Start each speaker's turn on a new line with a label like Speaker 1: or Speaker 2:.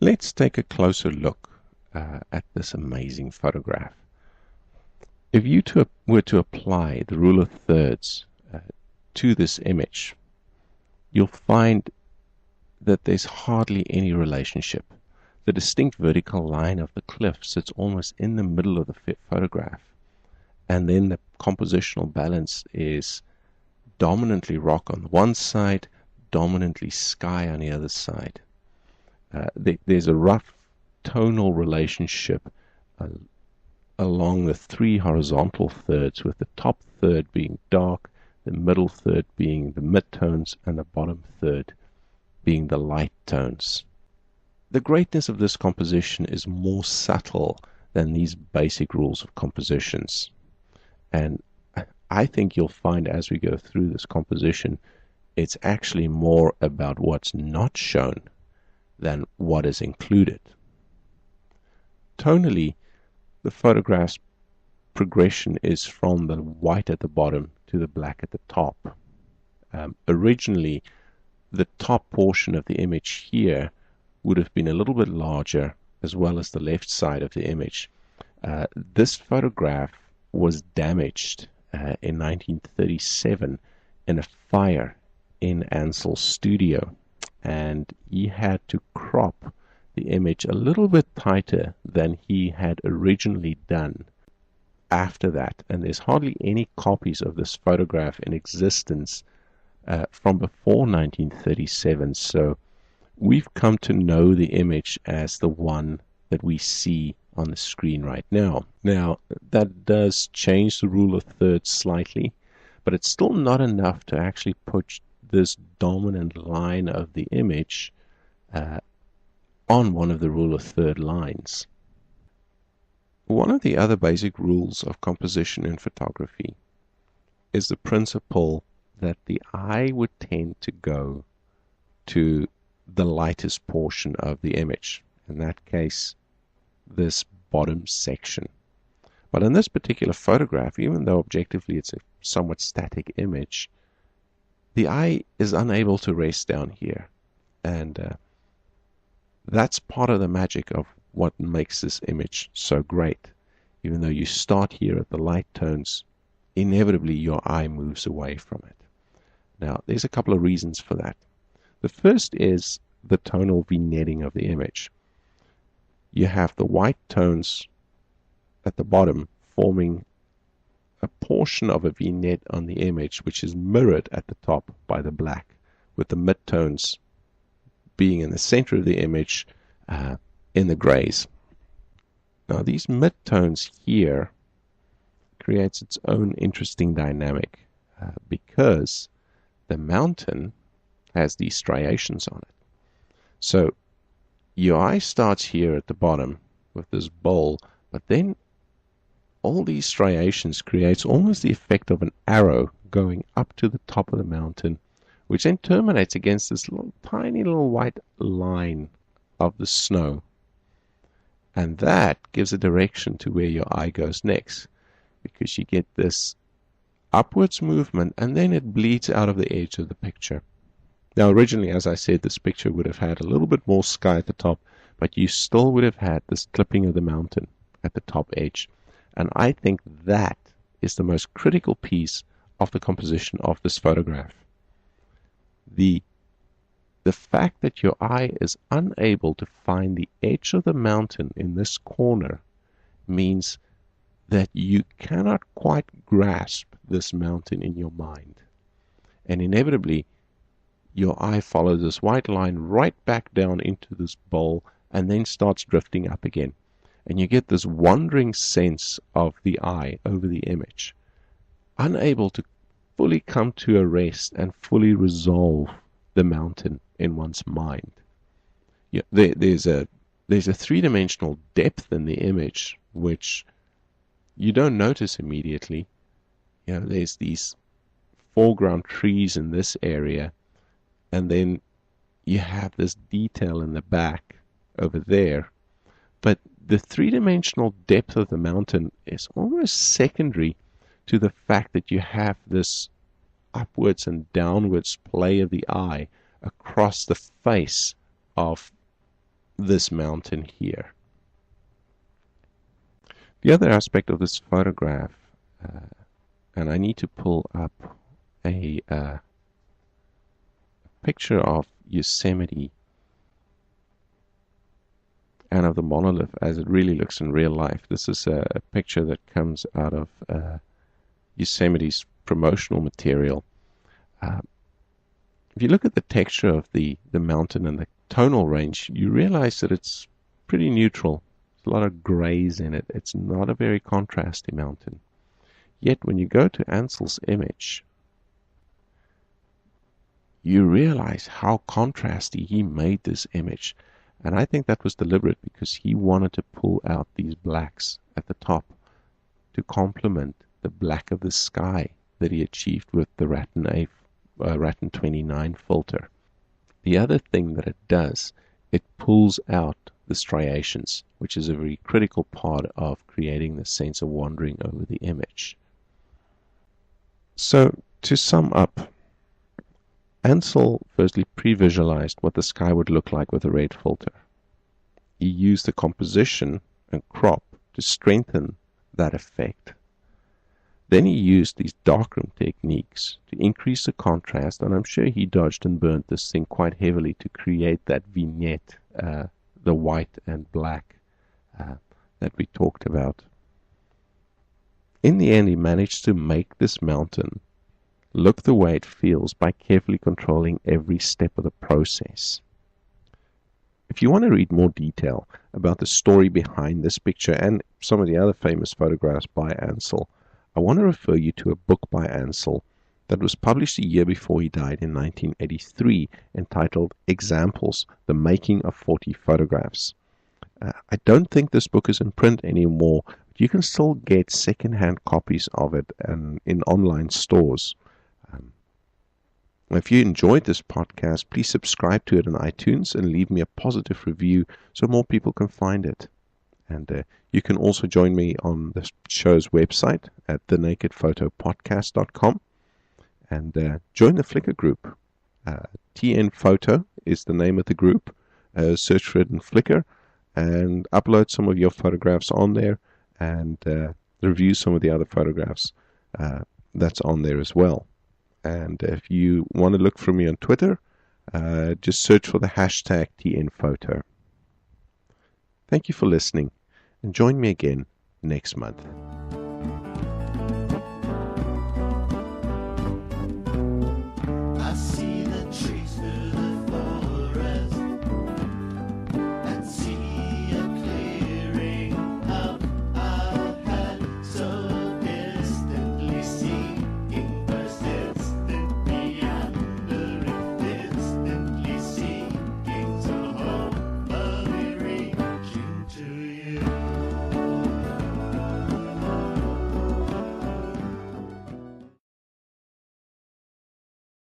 Speaker 1: Let's take a closer look at this amazing photograph. If you were to apply the rule of thirds to this image, you'll find that there's hardly any relationship. The distinct vertical line of the cliff sits almost in the middle of the photograph, and then the compositional balance is dominantly rock on one side, dominantly sky on the other side. There's a rough tonal relationship along the three horizontal thirds, with the top third being dark, the middle third being the midtones, and the bottom third being the light tones. The greatness of this composition is more subtle than these basic rules of compositions. And I think you'll find as we go through this composition, it's actually more about what's not shown than what is included. Tonally, the photograph's progression is from the white at the bottom to the black at the top. Originally, the top portion of the image here would have been a little bit larger, as well as the left side of the image. This photograph was damaged in 1937 in a fire in Ansel's studio, and he had to crop the image a little bit tighter than he had originally done after that. And there's hardly any copies of this photograph in existence from before 1937, so we've come to know the image as the one that we see on the screen right now. Now, that does change the rule of thirds slightly, but it's still not enough to actually put this dominant line of the image on one of the rule of third lines. One of the other basic rules of composition in photography is the principle that the eye would tend to go to the lightest portion of the image, in that case this bottom section. But in this particular photograph, even though objectively it's a somewhat static image, the eye is unable to rest down here, and that's part of the magic of what makes this image so great. Even though you start here at the light tones, inevitably your eye moves away from it. Now, there's a couple of reasons for that. The first is the tonal vignetting of the image. You have the white tones at the bottom forming a portion of a vignette on the image, which is mirrored at the top by the black, with the midtones being in the center of the image in the grays. Now, these midtones here creates its own interesting dynamic because the mountain has these striations on it. So your eye starts here at the bottom with this bowl, but then all these striations creates almost the effect of an arrow going up to the top of the mountain, which then terminates against this tiny little white line of the snow. And that gives a direction to where your eye goes next, because you get this upwards movement and then it bleeds out of the edge of the picture. Now, originally, as I said, this picture would have had a little bit more sky at the top, but you still would have had this clipping of the mountain at the top edge. And I think that is the most critical piece of the composition of this photograph. The fact that your eye is unable to find the edge of the mountain in this corner means that you cannot quite grasp this mountain in your mind. And inevitably, your eye follows this white line right back down into this bowl and then starts drifting up again. And you get this wandering sense of the eye over the image, unable to fully come to a rest and fully resolve the mountain in one's mind. Yeah, there's a three-dimensional depth in the image which you don't notice immediately. You know, there's these foreground trees in this area, and then you have this detail in the back over there. But the three-dimensional depth of the mountain is almost secondary to the fact that you have this upwards and downwards play of the eye across the face of this mountain here. The other aspect of this photograph, and I need to pull up a picture of Yosemite and of the monolith as it really looks in real life. This is a picture that comes out of Yosemite's promotional material. If you look at the texture of the mountain and the tonal range, you realize that it's pretty neutral. There's a lot of grays in it. It's not a very contrasty mountain. Yet when you go to Ansel's image, you realize how contrasty he made this image. And I think that was deliberate because he wanted to pull out these blacks at the top to complement the black of the sky that he achieved with the Ratten 29 filter. The other thing that it does, it pulls out the striations, which is a very critical part of creating the sense of wandering over the image. So, to sum up, Ansel firstly pre-visualized what the sky would look like with a red filter. He used the composition and crop to strengthen that effect. Then he used these darkroom techniques to increase the contrast, and I'm sure he dodged and burnt this thing quite heavily to create that vignette, the white and black that we talked about. In the end, he managed to make this mountain look the way it feels by carefully controlling every step of the process. If you want to read more detail about the story behind this picture and some of the other famous photographs by Ansel, I want to refer you to a book by Ansel that was published a year before he died in 1983, entitled Examples, The Making of 40 Photographs. I don't think this book is in print anymore, but you can still get second-hand copies of it in online stores. If you enjoyed this podcast, please subscribe to it on iTunes and leave me a positive review so more people can find it. And you can also join me on the show's website at thenakedphotopodcast.com and join the Flickr group. TN Photo is the name of the group. Search for it in Flickr and upload some of your photographs on there and review some of the other photographs that's on there as well. And if you want to look for me on Twitter, just search for the hashtag TNPhoto. Thank you for listening, and join me again next month.